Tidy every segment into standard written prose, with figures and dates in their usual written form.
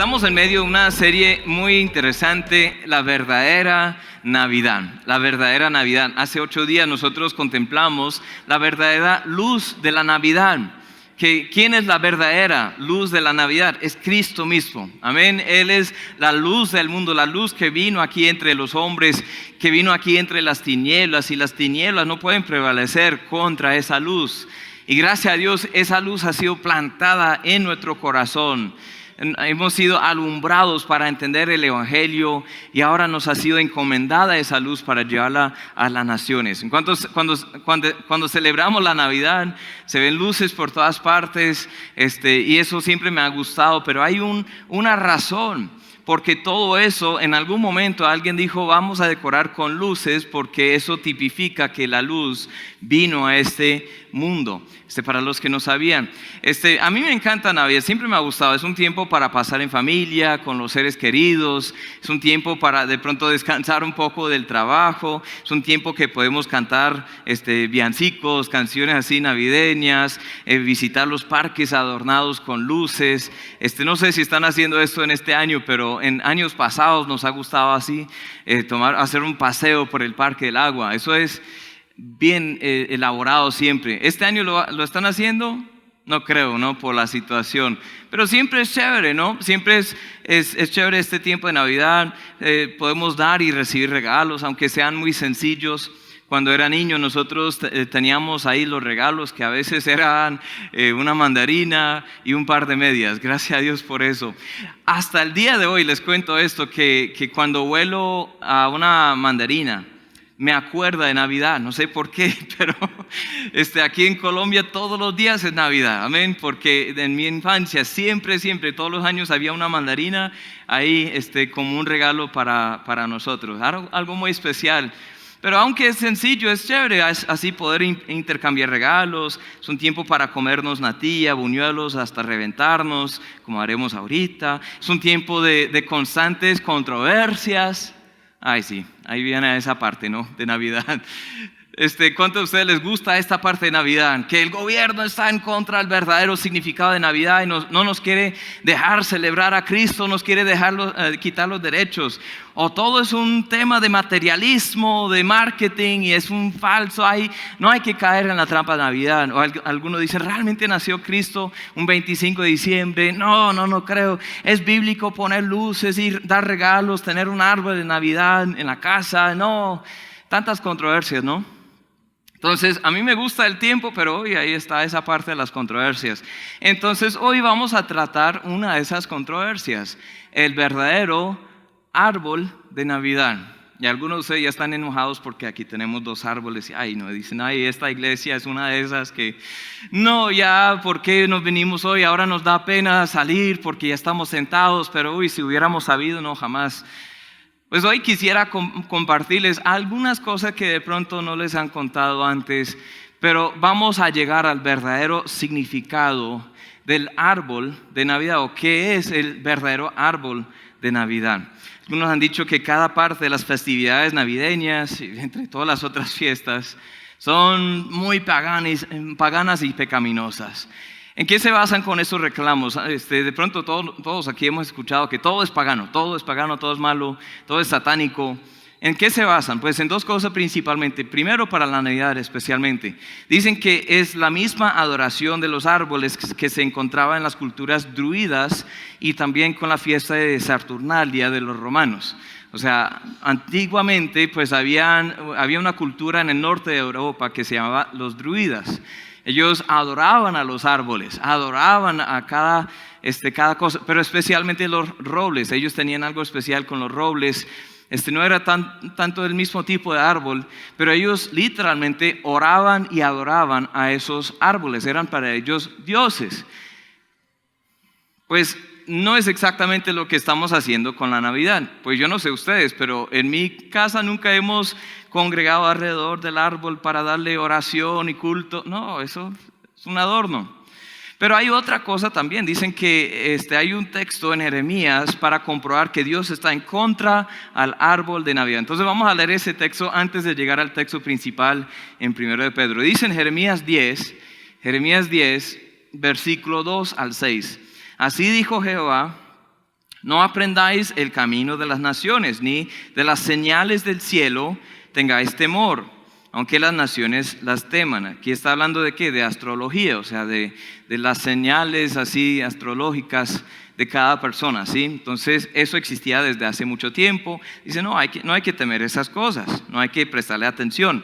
Estamos en medio de una serie muy interesante, la verdadera Navidad. La verdadera Navidad. Hace 8 días nosotros contemplamos la verdadera luz de la Navidad. ¿Quién es la verdadera luz de la Navidad? Es Cristo mismo. Amén. Él es la luz del mundo, la luz que vino aquí entre los hombres, que vino aquí entre las tinieblas, y las tinieblas no pueden prevalecer contra esa luz. Y gracias a Dios esa luz ha sido plantada en nuestro corazón. Hemos sido alumbrados para entender el Evangelio y ahora nos ha sido encomendada esa luz para llevarla a las naciones. Cuando celebramos la Navidad se ven luces por todas partes, y eso siempre me ha gustado, pero hay una razón. Porque todo eso, en algún momento alguien dijo, vamos a decorar con luces, porque eso tipifica que la luz vino a este mundo. Para los que no sabían, a mí me encanta Navidad, siempre me ha gustado. Es un tiempo para pasar en familia, con los seres queridos. Es un tiempo para de pronto descansar un poco del trabajo. Es un tiempo que podemos cantar villancicos, canciones así navideñas, visitar los parques adornados con luces. No sé si están haciendo esto en este año, pero en años pasados nos ha gustado así, hacer un paseo por el Parque del Agua. Eso es bien elaborado siempre. ¿Este año lo están haciendo? No creo, ¿no? Por la situación. Pero siempre es chévere, ¿no? Siempre es chévere este tiempo de Navidad. Podemos dar y recibir regalos, aunque sean muy sencillos. Cuando era niño nosotros teníamos ahí los regalos que a veces eran una mandarina y un par de medias. Gracias a Dios por eso. Hasta el día de hoy les cuento esto, que cuando huelo a una mandarina me acuerda de Navidad. No sé por qué, pero aquí en Colombia todos los días es Navidad. Amén. Porque en mi infancia siempre, todos los años había una mandarina ahí como un regalo para nosotros. Algo muy especial. Pero aunque es sencillo, es chévere así poder intercambiar regalos. Es un tiempo para comernos natilla, buñuelos hasta reventarnos, como haremos ahorita. Es un tiempo de constantes controversias. Ay, sí, ahí viene esa parte, ¿no? De Navidad. ¿Cuánto a ustedes les gusta esta parte de Navidad? Que el gobierno está en contra del verdadero significado de Navidad y no nos quiere dejar celebrar a Cristo, nos quiere quitar los derechos. O todo es un tema de materialismo, de marketing, y es un falso. No hay que caer en la trampa de Navidad. O algunos dicen, ¿realmente nació Cristo un 25 de diciembre? No creo. Es bíblico poner luces y dar regalos, tener un árbol de Navidad en la casa. No, tantas controversias, ¿no? Entonces, a mí me gusta el tiempo, pero hoy ahí está esa parte de las controversias. Entonces, hoy vamos a tratar una de esas controversias, el verdadero árbol de Navidad. Y algunos de ustedes ya están enojados porque aquí tenemos 2 árboles. Dicen, esta iglesia es una de esas que, ¿por qué nos vinimos hoy? Ahora nos da pena salir porque ya estamos sentados, pero si hubiéramos sabido, no, jamás. Pues hoy quisiera compartirles algunas cosas que de pronto no les han contado antes, pero vamos a llegar al verdadero significado del árbol de Navidad, o qué es el verdadero árbol de Navidad. Algunos han dicho que cada parte de las festividades navideñas, entre todas las otras fiestas, son muy paganas y pecaminosas. ¿En qué se basan con esos reclamos? De pronto todos aquí hemos escuchado que todo es pagano, todo es malo, todo es satánico. ¿En qué se basan? Pues en 2 cosas principalmente. Primero, para la Navidad especialmente. Dicen que es la misma adoración de los árboles que se encontraba en las culturas druidas y también con la fiesta de Saturnalia de los romanos. O sea, antiguamente pues había una cultura en el norte de Europa que se llamaba los druidas. Ellos adoraban a los árboles, adoraban a cada cosa, pero especialmente los robles. Ellos tenían algo especial con los robles. No era tanto del mismo tipo de árbol, pero ellos literalmente oraban y adoraban a esos árboles. Eran para ellos dioses. Pues no es exactamente lo que estamos haciendo con la Navidad. Pues yo no sé ustedes, pero en mi casa nunca hemos congregado alrededor del árbol para darle oración y culto. No, eso es un adorno. Pero hay otra cosa también. Dicen que hay un texto en Jeremías para comprobar que Dios está en contra al árbol de Navidad. Entonces vamos a leer ese texto antes de llegar al texto principal en 1 de Pedro. Dice en Jeremías 10, versículo 2 al 6. Así dijo Jehová: No aprendáis el camino de las naciones, ni de las señales del cielo tengáis temor, aunque las naciones las teman. Aquí está hablando de ¿qué? De astrología, o sea, de las señales así astrológicas de cada persona, ¿sí? Entonces, eso existía desde hace mucho tiempo. Dice, no hay que temer esas cosas, no hay que prestarle atención.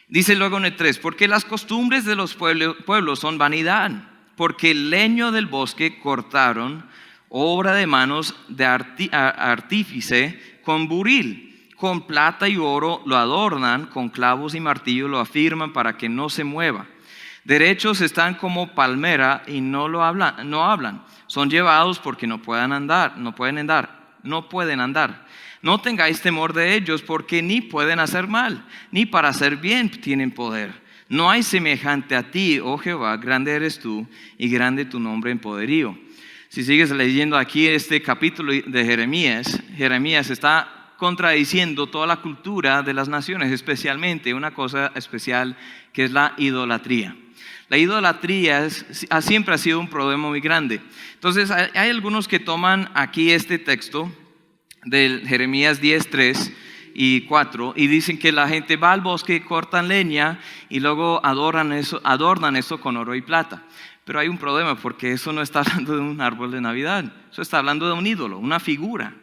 Dice luego en el 3, porque las costumbres de los pueblos son vanidad, porque el leño del bosque cortaron, obra de manos de artífice con buril. Con plata y oro lo adornan, con clavos y martillo lo afirman para que no se mueva. Derechos están como palmera y no hablan. Son llevados porque no pueden andar. No tengáis temor de ellos, porque ni pueden hacer mal, ni para hacer bien tienen poder. No hay semejante a ti, oh Jehová, grande eres tú y grande tu nombre en poderío. Si sigues leyendo aquí este capítulo de Jeremías está contradiciendo toda la cultura de las naciones, especialmente una cosa especial que es la idolatría. La idolatría siempre ha sido un problema muy grande. Entonces hay algunos que toman aquí este texto de Jeremías 10, 3 y 4 y dicen que la gente va al bosque, cortan leña y luego adornan eso con oro y plata. Pero hay un problema, porque eso no está hablando de un árbol de Navidad, eso está hablando de un ídolo, una figura.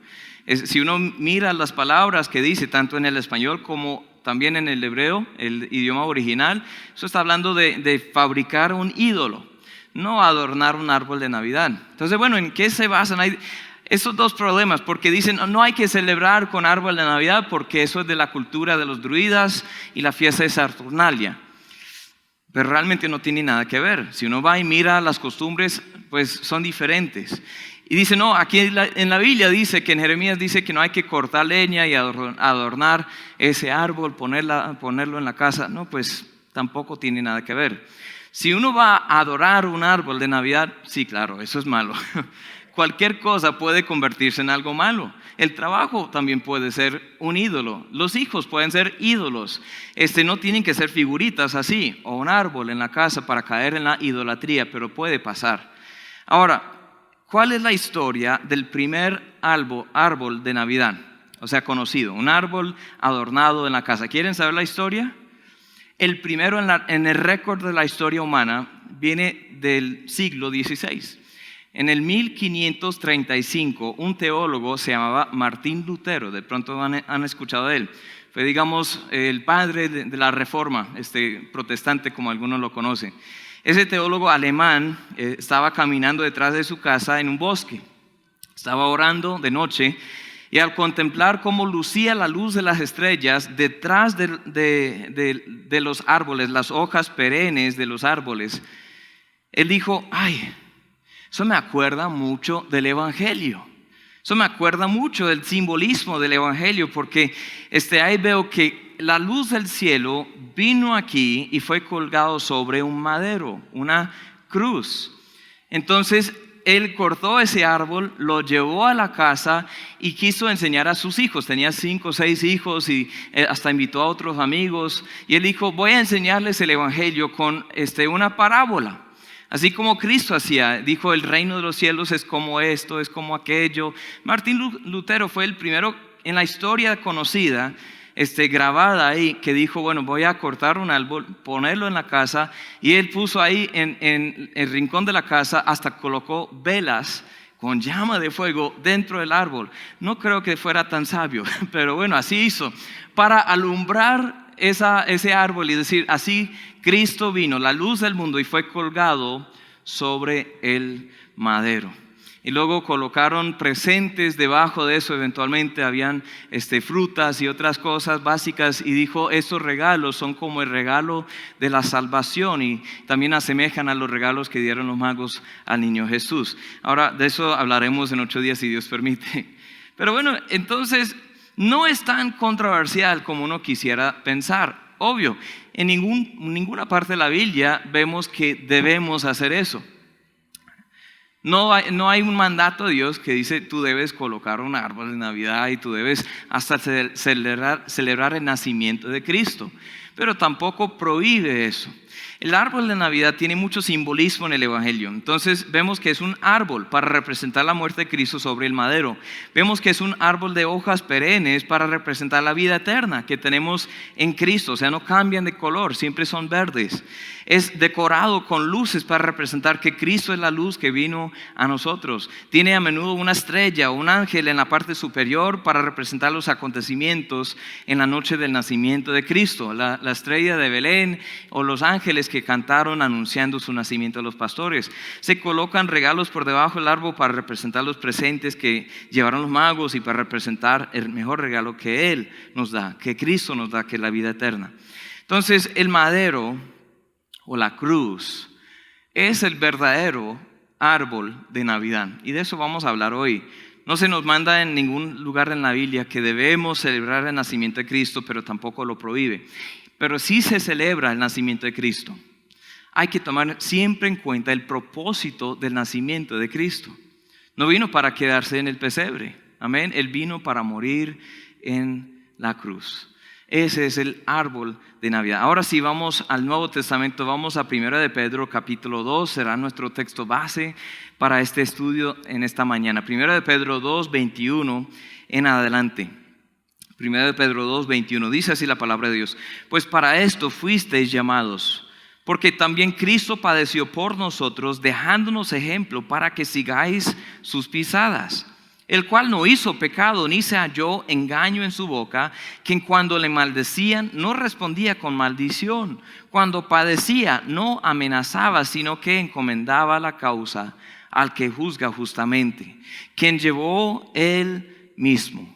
Si uno mira las palabras que dice, tanto en el español como también en el hebreo, el idioma original, eso está hablando de fabricar un ídolo, no adornar un árbol de Navidad. Entonces, bueno, ¿en qué se basan? Hay esos dos problemas, porque dicen no hay que celebrar con árbol de Navidad porque eso es de la cultura de los druidas y la fiesta de Saturnalia. Pero realmente no tiene nada que ver. Si uno va y mira las costumbres, pues son diferentes. Y dice, no, aquí en la Biblia dice que en Jeremías dice que no hay que cortar leña y adornar ese árbol, ponerlo en la casa. No, pues tampoco tiene nada que ver. Si uno va a adorar un árbol de Navidad, sí, claro, eso es malo. Cualquier cosa puede convertirse en algo malo. El trabajo también puede ser un ídolo. Los hijos pueden ser ídolos. No tienen que ser figuritas así, o un árbol en la casa para caer en la idolatría, pero puede pasar. Ahora, ¿cuál es la historia del primer árbol de Navidad? O sea, conocido, un árbol adornado en la casa. ¿Quieren saber la historia? El primero en el récord de la historia humana viene del siglo XVI. En el 1535, un teólogo se llamaba Martín Lutero, de pronto han escuchado de él. Fue, digamos, el padre de la Reforma protestante, como algunos lo conocen. Ese teólogo alemán estaba caminando detrás de su casa en un bosque. Estaba orando de noche y al contemplar cómo lucía la luz de las estrellas detrás de los árboles, las hojas perennes de los árboles, él dijo, ¡ay! Eso me acuerda mucho del Evangelio. Eso me acuerda mucho del simbolismo del Evangelio, porque ahí veo que la luz del cielo vino aquí y fue colgado sobre un madero, una cruz. Entonces él cortó ese árbol, lo llevó a la casa y quiso enseñar a sus hijos. Tenía 5 o 6 hijos y hasta invitó a otros amigos. Y él dijo, voy a enseñarles el Evangelio con una parábola. Así como Cristo hacía, dijo, el reino de los cielos es como esto, es como aquello. Martín Lutero fue el primero en la historia conocida, grabada ahí, que dijo, bueno, voy a cortar un árbol, ponerlo en la casa, y él puso ahí en el rincón de la casa, hasta colocó velas con llama de fuego dentro del árbol. No creo que fuera tan sabio, pero bueno, así hizo, para alumbrar ese árbol y decir, así Cristo vino, la luz del mundo, y fue colgado sobre el madero. Y luego colocaron presentes debajo de eso, eventualmente habían frutas y otras cosas básicas, y dijo, estos regalos son como el regalo de la salvación y también asemejan a los regalos que dieron los magos al niño Jesús. Ahora de eso hablaremos en 8 días si Dios permite. Pero bueno, entonces no es tan controversial como uno quisiera pensar. Obvio, en ninguna parte de la Biblia vemos que debemos hacer eso. No hay un mandato de Dios que dice tú debes colocar un árbol de Navidad y tú debes hasta celebrar el nacimiento de Cristo. Pero tampoco prohíbe eso. El árbol de Navidad tiene mucho simbolismo en el Evangelio. Entonces vemos que es un árbol para representar la muerte de Cristo sobre el madero. Vemos que es un árbol de hojas perennes para representar la vida eterna que tenemos en Cristo. O sea, no cambian de color, siempre son verdes. Es decorado con luces para representar que Cristo es la luz que vino a nosotros. Tiene a menudo una estrella o un ángel en la parte superior para representar los acontecimientos en la noche del nacimiento de Cristo. La estrella de Belén o los ángeles que cantaron anunciando su nacimiento a los pastores. Se colocan regalos por debajo del árbol para representar los presentes que llevaron los magos y para representar el mejor regalo que Él nos da, que Cristo nos da, que es la vida eterna. Entonces el madero o la cruz es el verdadero árbol de Navidad. Y de eso vamos a hablar hoy. No se nos manda en ningún lugar en la Biblia que debemos celebrar el nacimiento de Cristo, pero tampoco lo prohíbe. Pero sí se celebra el nacimiento de Cristo. Hay que tomar siempre en cuenta el propósito del nacimiento de Cristo. No vino para quedarse en el pesebre. Amén. Él vino para morir en la cruz. Ese es el árbol de Navidad. Ahora sí, vamos al Nuevo Testamento, vamos a 1 de Pedro capítulo 2, será nuestro texto base para este estudio en esta mañana. 1 de Pedro 2, 21 en adelante. 1 de Pedro 2, 21, dice así la palabra de Dios. Pues para esto fuisteis llamados, porque también Cristo padeció por nosotros, dejándonos ejemplo para que sigáis sus pisadas. El cual no hizo pecado, ni se halló engaño en su boca, quien cuando le maldecían no respondía con maldición. Cuando padecía no amenazaba, sino que encomendaba la causa al que juzga justamente. Quien llevó él mismo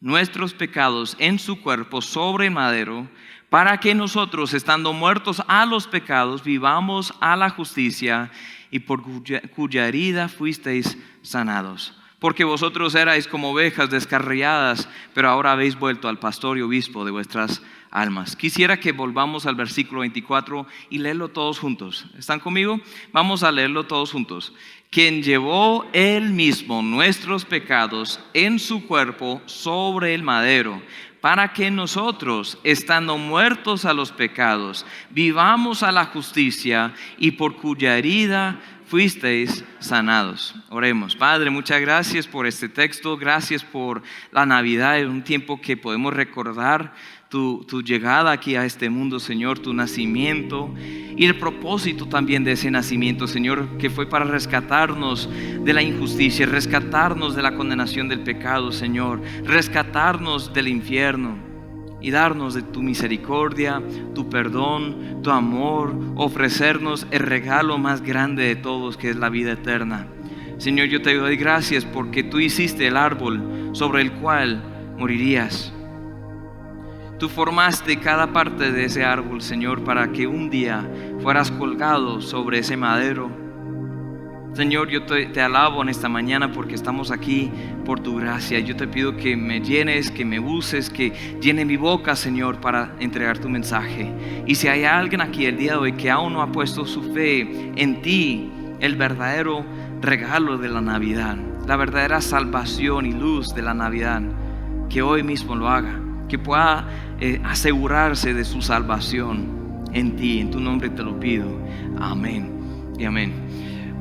nuestros pecados en su cuerpo sobre el madero, para que nosotros, estando muertos a los pecados, vivamos a la justicia, y por cuya herida fuisteis sanados. Porque vosotros erais como ovejas descarriadas, pero ahora habéis vuelto al pastor y obispo de vuestras almas. Quisiera que volvamos al versículo 24 y leerlo todos juntos. ¿Están conmigo? Vamos a leerlo todos juntos. Quien llevó él mismo nuestros pecados en su cuerpo sobre el madero, para que nosotros, estando muertos a los pecados, vivamos a la justicia, y por cuya herida fuisteis sanados. Oremos. Padre, muchas gracias por este texto, gracias por la Navidad, es un tiempo que podemos recordar tu llegada aquí a este mundo, Señor, tu nacimiento y el propósito también de ese nacimiento, Señor, que fue para rescatarnos de la injusticia, rescatarnos de la condenación del pecado, Señor, rescatarnos del infierno y darnos de tu misericordia, tu perdón, tu amor, ofrecernos el regalo más grande de todos, que es la vida eterna. Señor, yo te doy gracias porque tú hiciste el árbol sobre el cual morirías. Tú formaste cada parte de ese árbol, Señor, para que un día fueras colgado sobre ese madero. Señor, yo te alabo en esta mañana porque estamos aquí por tu gracia. Yo te pido que me llenes, que me uses, que llene mi boca, Señor, para entregar tu mensaje. Y si hay alguien aquí el día de hoy que aún no ha puesto su fe en ti, el verdadero regalo de la Navidad, la verdadera salvación y luz de la Navidad, que hoy mismo lo haga, que pueda asegurarse de su salvación en ti. En tu nombre te lo pido. Amén y amén.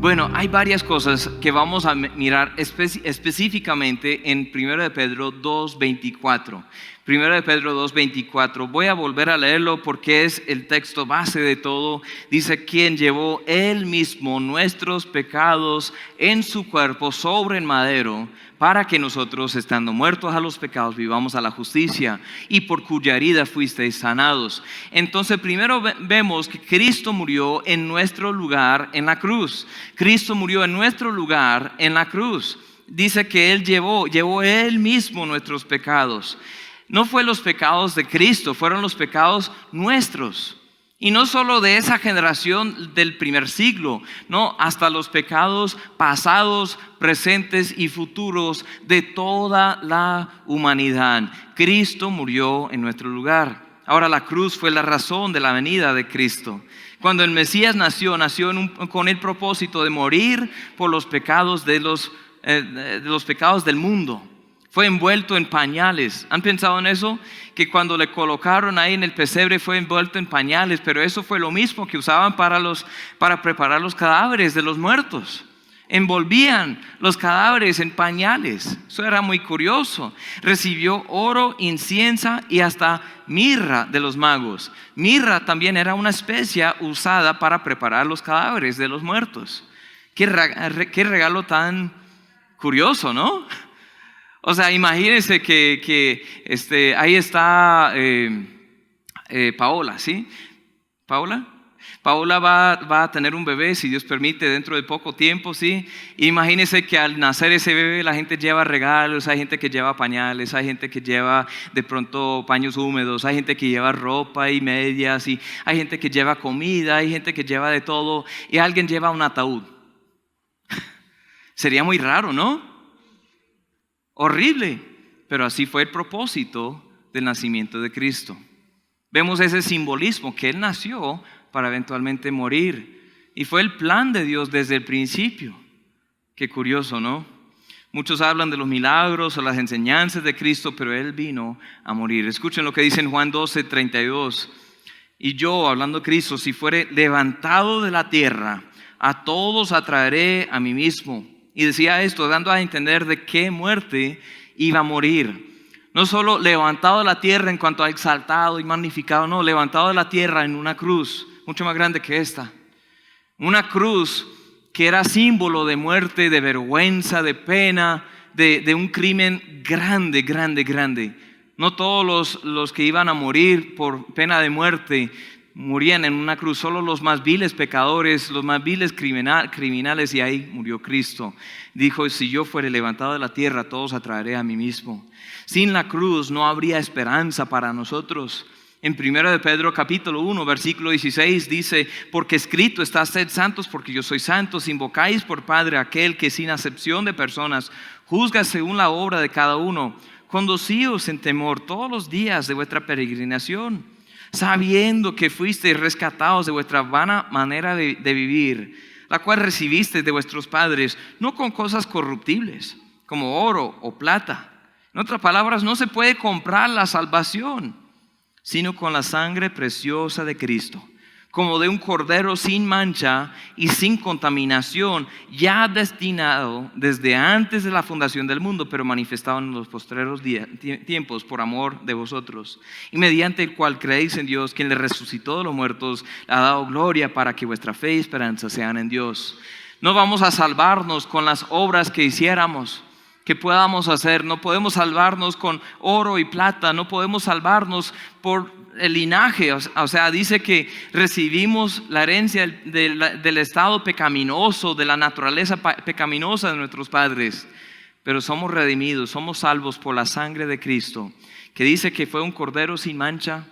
Bueno, hay varias cosas que vamos a mirar específicamente en 1 de Pedro 2:24. 1 de Pedro 2:24. Voy a volver a leerlo porque es el texto base de todo. Dice, quien llevó él mismo nuestros pecados en su cuerpo sobre el madero, para que nosotros, estando muertos a los pecados, vivamos a la justicia, y por cuya herida fuisteis sanados. Entonces primero vemos que Cristo murió en nuestro lugar en la cruz. Cristo murió en nuestro lugar en la cruz. Dice que Él llevó Él mismo nuestros pecados. No fue los pecados de Cristo, fueron los pecados nuestros. Y no solo de esa generación del primer siglo, no, hasta los pecados pasados, presentes y futuros de toda la humanidad. Cristo murió en nuestro lugar. Ahora la cruz fue la razón de la venida de Cristo. Cuando el Mesías nació con el propósito de morir por los pecados de los pecados del mundo. Fue envuelto en pañales. ¿Han pensado en eso? Que cuando le colocaron ahí en el pesebre fue envuelto en pañales, pero eso fue lo mismo que usaban para preparar los cadáveres de los muertos. Envolvían los cadáveres en pañales. Eso era muy curioso. Recibió oro, incienso y hasta mirra de los magos. Mirra también era una especia usada para preparar los cadáveres de los muertos. Qué regalo tan curioso, ¿no? O sea, imagínense que ahí está Paola, ¿sí? Paola va a tener un bebé, si Dios permite, dentro de poco tiempo, ¿sí? Imagínense que al nacer ese bebé la gente lleva regalos, hay gente que lleva pañales, hay gente que lleva de pronto paños húmedos, hay gente que lleva ropa y medias, y hay gente que lleva comida, hay gente que lleva de todo, y alguien lleva un ataúd. Sería muy raro, ¿no? Horrible, pero así fue el propósito del nacimiento de Cristo. Vemos ese simbolismo, que Él nació para eventualmente morir. Y fue el plan de Dios desde el principio. Qué curioso, ¿no? Muchos hablan de los milagros o las enseñanzas de Cristo, pero Él vino a morir. Escuchen lo que dice en Juan 12:32. Y yo, hablando de Cristo, si fuere levantado de la tierra, a todos atraeré a mí mismo. Y decía esto, dando a entender de qué muerte iba a morir. No solo levantado de la tierra en cuanto a exaltado y magnificado, no, levantado de la tierra en una cruz, mucho más grande que esta. Una cruz que era símbolo de muerte, de vergüenza, de pena, de un crimen grande, grande, grande. No todos los que iban a morir por pena de muerte morían en una cruz, solo los más viles pecadores, los más viles criminales, y ahí murió Cristo. Dijo, si yo fuere levantado de la tierra, todos atraeré a mí mismo. Sin la cruz no habría esperanza para nosotros. En 1 de Pedro capítulo 1 versículo 16 dice, porque escrito está, sed santos porque yo soy santo. Si invocáis por Padre aquel que sin acepción de personas juzga según la obra de cada uno, conducíos en temor todos los días de vuestra peregrinación, sabiendo que fuisteis rescatados de vuestra vana manera de vivir, la cual recibisteis de vuestros padres, no con cosas corruptibles, como oro o plata. En otras palabras, no se puede comprar la salvación, sino con la sangre preciosa de Cristo, como de un cordero sin mancha y sin contaminación, ya destinado desde antes de la fundación del mundo, pero manifestado en los postreros tiempos por amor de vosotros, y mediante el cual creéis en Dios, quien le resucitó de los muertos, le ha dado gloria, para que vuestra fe y esperanza sean en Dios. No vamos a salvarnos con las obras que hiciéramos, que podamos hacer. No podemos salvarnos con oro y plata, no podemos salvarnos por el linaje. O sea, dice que recibimos la herencia del estado pecaminoso, de la naturaleza pecaminosa de nuestros padres, pero somos redimidos, somos salvos por la sangre de Cristo, que dice que fue un cordero sin mancha,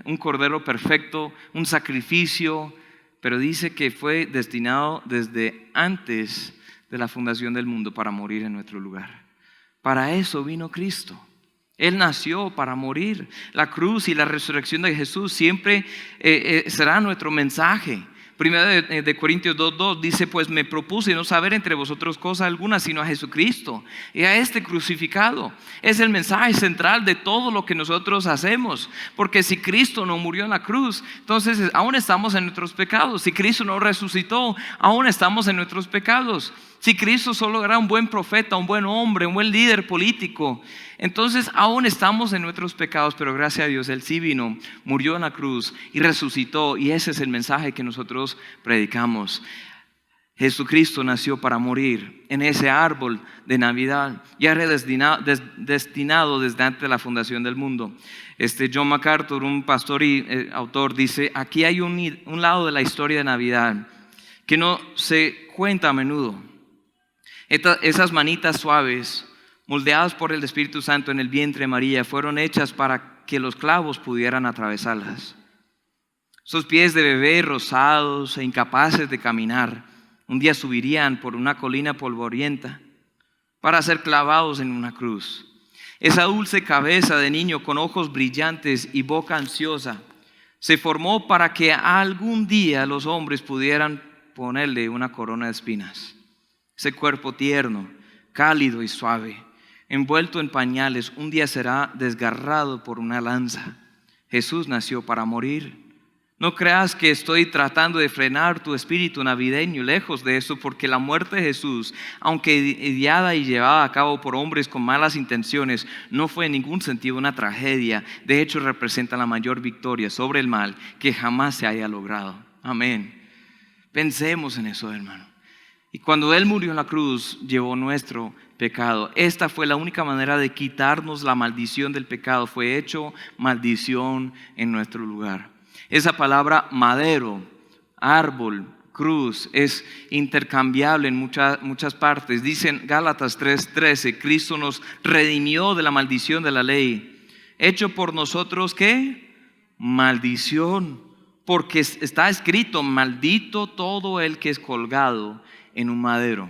un cordero perfecto, un sacrificio, pero dice que fue destinado desde antes de la fundación del mundo para morir en nuestro lugar. Para eso vino Cristo. Él nació para morir. La cruz y la resurrección de Jesús siempre será nuestro mensaje. Primero de Corintios 2:2 dice, pues me propuse no saber entre vosotros cosa alguna sino a Jesucristo y a este crucificado. Es el mensaje central de todo lo que nosotros hacemos, porque si Cristo no murió en la cruz, entonces aún estamos en nuestros pecados. Si Cristo no resucitó, aún estamos en nuestros pecados. Si Cristo solo era un buen profeta, un buen hombre, un buen líder político, entonces aún estamos en nuestros pecados, pero gracias a Dios Él sí vino, murió en la cruz y resucitó, y ese es el mensaje que nosotros predicamos. Jesucristo nació para morir en ese árbol de Navidad, ya era destinado desde antes de la fundación del mundo. John MacArthur, un pastor y autor, dice, aquí hay un lado de la historia de Navidad que no se cuenta a menudo. Esas manitas suaves, moldeadas por el Espíritu Santo en el vientre de María, fueron hechas para que los clavos pudieran atravesarlas. Esos pies de bebé rosados e incapaces de caminar, un día subirían por una colina polvorienta para ser clavados en una cruz. Esa dulce cabeza de niño con ojos brillantes y boca ansiosa se formó para que algún día los hombres pudieran ponerle una corona de espinas. Ese cuerpo tierno, cálido y suave, envuelto en pañales, un día será desgarrado por una lanza. Jesús nació para morir. No creas que estoy tratando de frenar tu espíritu navideño, lejos de eso, porque la muerte de Jesús, aunque ideada y llevada a cabo por hombres con malas intenciones, no fue en ningún sentido una tragedia. De hecho, representa la mayor victoria sobre el mal que jamás se haya logrado. Amén. Pensemos en eso, hermano. Y cuando Él murió en la cruz, llevó nuestro pecado. Esta fue la única manera de quitarnos la maldición del pecado. Fue hecho maldición en nuestro lugar. Esa palabra madero, árbol, cruz es intercambiable en muchas partes. Dicen Gálatas 3:13, Cristo nos redimió de la maldición de la ley. Hecho por nosotros, ¿qué? Maldición. Porque está escrito, maldito todo el que es colgado en un madero.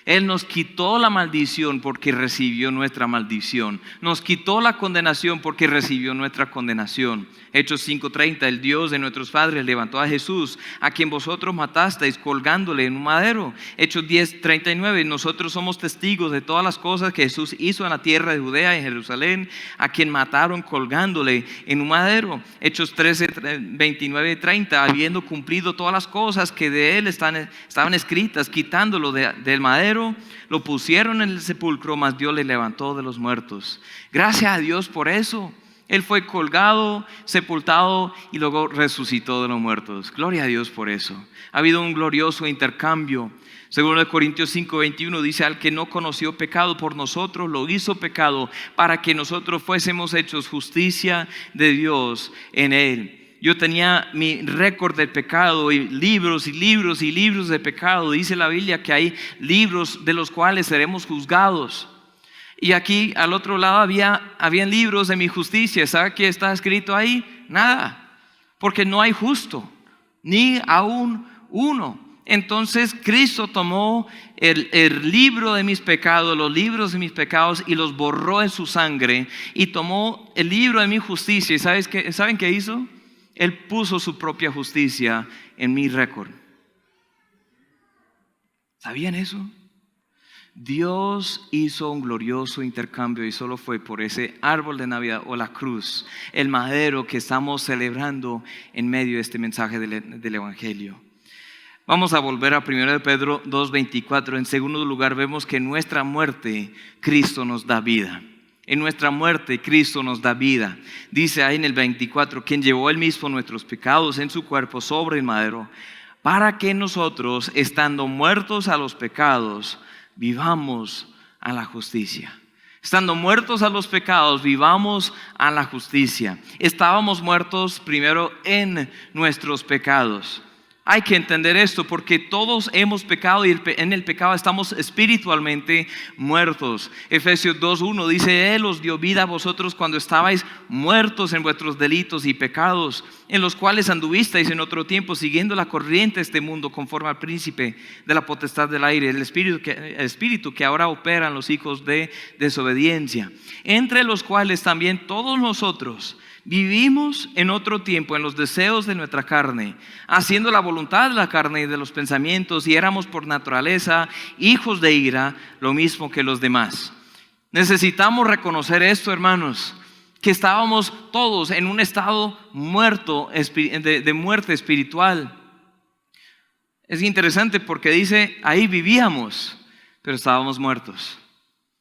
Él nos quitó la maldición porque recibió nuestra maldición. Nos quitó la condenación porque recibió nuestra condenación. Hechos 5:30, el Dios de nuestros padres levantó a Jesús, a quien vosotros matasteis colgándole en un madero. Hechos 10:39, nosotros somos testigos de todas las cosas que Jesús hizo en la tierra de Judea y Jerusalén, a quien mataron colgándole en un madero. Hechos 13:29-30, habiendo cumplido todas las cosas que de él estaban escritas, quitándolo del madero, lo pusieron en el sepulcro, mas Dios le levantó de los muertos. Gracias a Dios por eso. Él fue colgado, sepultado y luego resucitó de los muertos. Gloria a Dios por eso. Ha habido un glorioso intercambio. Según de Corintios 5:21 dice, al que no conoció pecado por nosotros, lo hizo pecado para que nosotros fuésemos hechos justicia de Dios en él. Yo tenía mi récord de pecado y libros y libros y libros de pecado. Dice la Biblia que hay libros de los cuales seremos juzgados. Y aquí al otro lado habían libros de mi justicia. ¿Sabe qué está escrito ahí? Nada. Porque no hay justo, ni aún uno. Entonces Cristo tomó el libro de mis pecados, los libros de mis pecados y los borró en su sangre. Y tomó el libro de mi justicia. ¿Y saben qué hizo? Él puso su propia justicia en mi récord. ¿Sabían eso? Dios hizo un glorioso intercambio y solo fue por ese árbol de Navidad o la cruz, el madero que estamos celebrando en medio de este mensaje del Evangelio. Vamos a volver a 1 Pedro 2:24. En segundo lugar, vemos que en nuestra muerte Cristo nos da vida. En nuestra muerte Cristo nos da vida. Dice ahí en el 24, quien llevó él mismo nuestros pecados en su cuerpo sobre el madero, para que nosotros, estando muertos a los pecados, vivamos a la justicia. Estando muertos a los pecados, vivamos a la justicia. Estábamos muertos primero en nuestros pecados. Hay que entender esto porque todos hemos pecado y en el pecado estamos espiritualmente muertos. Efesios 2:1 dice, Él os dio vida a vosotros cuando estabais muertos en vuestros delitos y pecados, en los cuales anduvisteis en otro tiempo siguiendo la corriente de este mundo conforme al príncipe de la potestad del aire, el espíritu que ahora opera en los hijos de desobediencia, entre los cuales también todos nosotros vivimos en otro tiempo en los deseos de nuestra carne, haciendo la voluntad de la carne y de los pensamientos, y éramos por naturaleza hijos de ira, lo mismo que los demás. Necesitamos reconocer esto, hermanos, que estábamos todos en un estado muerto, de muerte espiritual. Es interesante porque dice, ahí vivíamos, pero estábamos muertos.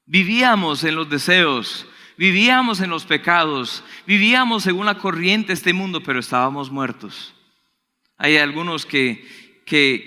Vivíamos en los deseos, vivíamos en los pecados, vivíamos según la corriente de este mundo, pero estábamos muertos. Hay algunos que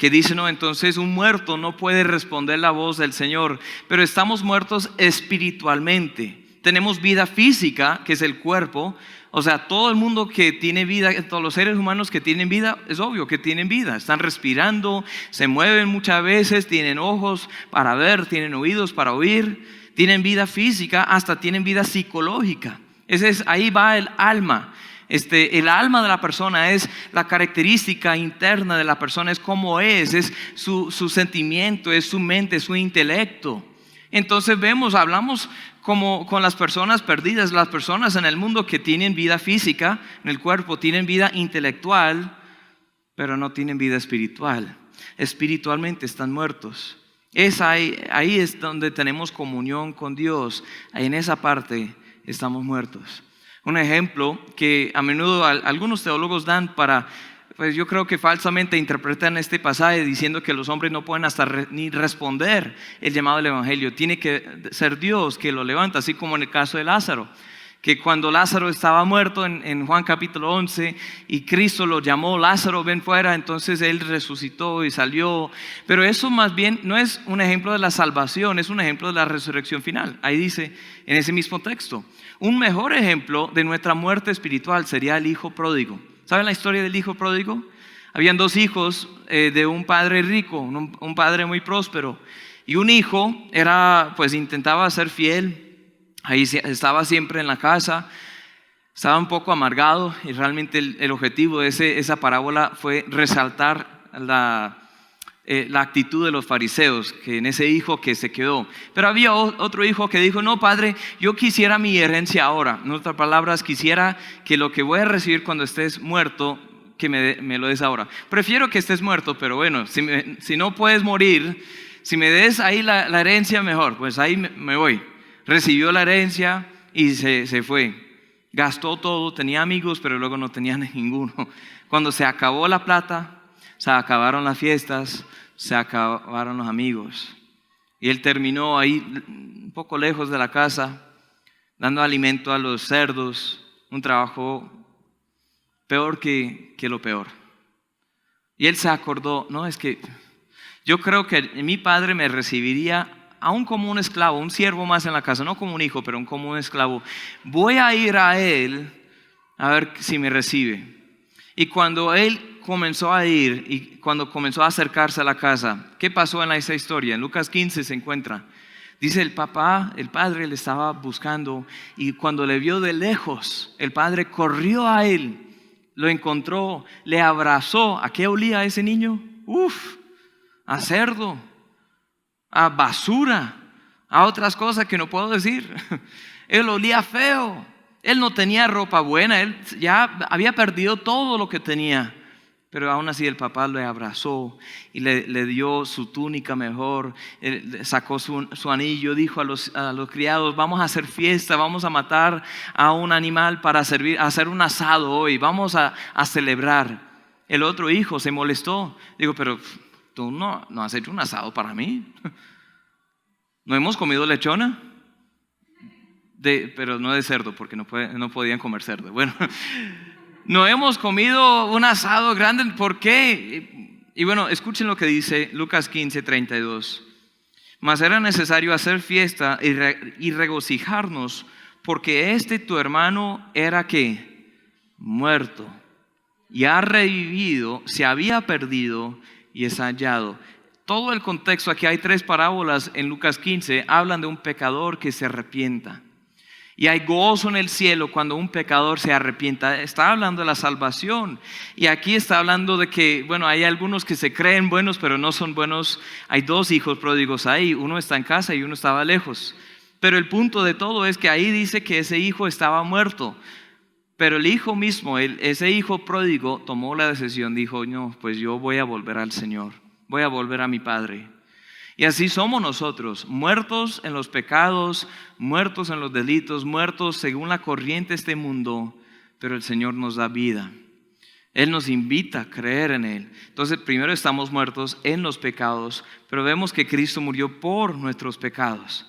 dicen, no, entonces un muerto no puede responder la voz del Señor, pero estamos muertos espiritualmente. Tenemos vida física, que es el cuerpo. O sea, todo el mundo que tiene vida, todos los seres humanos que tienen vida, es obvio que tienen vida. Están respirando, se mueven muchas veces, tienen ojos para ver, tienen oídos para oír. Tienen vida física, hasta tienen vida psicológica. Ahí va el alma. El alma de la persona es la característica interna de la persona, es cómo es su sentimiento, es su mente, es su intelecto. Entonces hablamos como con las personas perdidas, las personas en el mundo que tienen vida física, en el cuerpo, tienen vida intelectual, pero no tienen vida espiritual. Espiritualmente están muertos. Ahí es donde tenemos comunión con Dios. Ahí en esa parte estamos muertos. Un ejemplo que a menudo algunos teólogos dan pues yo creo que falsamente interpretan este pasaje diciendo que los hombres no pueden hasta ni responder el llamado del evangelio. Tiene que ser Dios que lo levanta, así como en el caso de Lázaro. Que cuando Lázaro estaba muerto en Juan capítulo 11 y Cristo lo llamó, Lázaro ven fuera, entonces él resucitó y salió. Pero eso más bien no es un ejemplo de la salvación, es un ejemplo de la resurrección final. Ahí dice en ese mismo texto. Un mejor ejemplo de nuestra muerte espiritual sería el hijo pródigo. ¿Saben la historia del hijo pródigo? Habían dos hijos de un padre rico, un padre muy próspero. Y un hijo intentaba ser fiel. Ahí estaba siempre en la casa, estaba un poco amargado y realmente el objetivo de esa parábola fue resaltar la actitud de los fariseos, que en ese hijo que se quedó. Pero había otro hijo que dijo, no padre, yo quisiera mi herencia ahora. En otras palabras, quisiera que lo que voy a recibir cuando estés muerto, que me lo des ahora. Prefiero que estés muerto, pero bueno, si no puedes morir, si me des ahí la herencia mejor, pues ahí me voy. Recibió la herencia y se fue. Gastó todo, tenía amigos, pero luego no tenía ninguno. Cuando se acabó la plata, se acabaron las fiestas, se acabaron los amigos. Y él terminó ahí un poco lejos de la casa, dando alimento a los cerdos, un trabajo peor que lo peor. Y él se acordó, no, es que yo creo que mi padre me recibiría aún como un esclavo, un siervo más en la casa, no como un hijo, pero como un esclavo. Voy a ir a él a ver si me recibe. Y cuando él comenzó a ir y cuando comenzó a acercarse a la casa, ¿qué pasó en esa historia? En Lucas 15 se encuentra. Dice el padre le estaba buscando y cuando le vio de lejos, el padre corrió a él, lo encontró, le abrazó. ¿A qué olía ese niño? A cerdo, a basura, a otras cosas que no puedo decir. Él olía feo, él no tenía ropa buena, él ya había perdido todo lo que tenía. Pero aún así el papá le abrazó y le dio su túnica mejor, sacó su anillo, dijo a los criados, vamos a hacer fiesta, vamos a matar a un animal para hacer un asado hoy, vamos a celebrar. El otro hijo se molestó, digo, pero tú no has hecho un asado para mí. ¿No hemos comido lechona? Pero no de cerdo, porque no podían comer cerdo. Bueno, no hemos comido un asado grande, ¿por qué? Y bueno, escuchen lo que dice Lucas 15, 32. Mas era necesario hacer fiesta y regocijarnos, porque tu hermano era ¿qué? Muerto, y ha revivido, se había perdido y es hallado. Todo el contexto, aquí hay 3 parábolas en Lucas 15, hablan de un pecador que se arrepienta. Y hay gozo en el cielo cuando un pecador se arrepienta. Está hablando de la salvación. Y aquí está hablando de que, bueno, hay algunos que se creen buenos, pero no son buenos. Hay 2 hijos pródigos ahí. Uno está en casa y uno estaba lejos. Pero el punto de todo es que ahí dice que ese hijo estaba muerto. Pero el hijo mismo, ese hijo pródigo, tomó la decisión. Dijo, no, pues yo voy a volver al Señor. Voy a volver a mi Padre. Y así somos nosotros, muertos en los pecados, muertos en los delitos, muertos según la corriente de este mundo, pero el Señor nos da vida. Él nos invita a creer en Él. Entonces primero estamos muertos en los pecados, pero vemos que Cristo murió por nuestros pecados.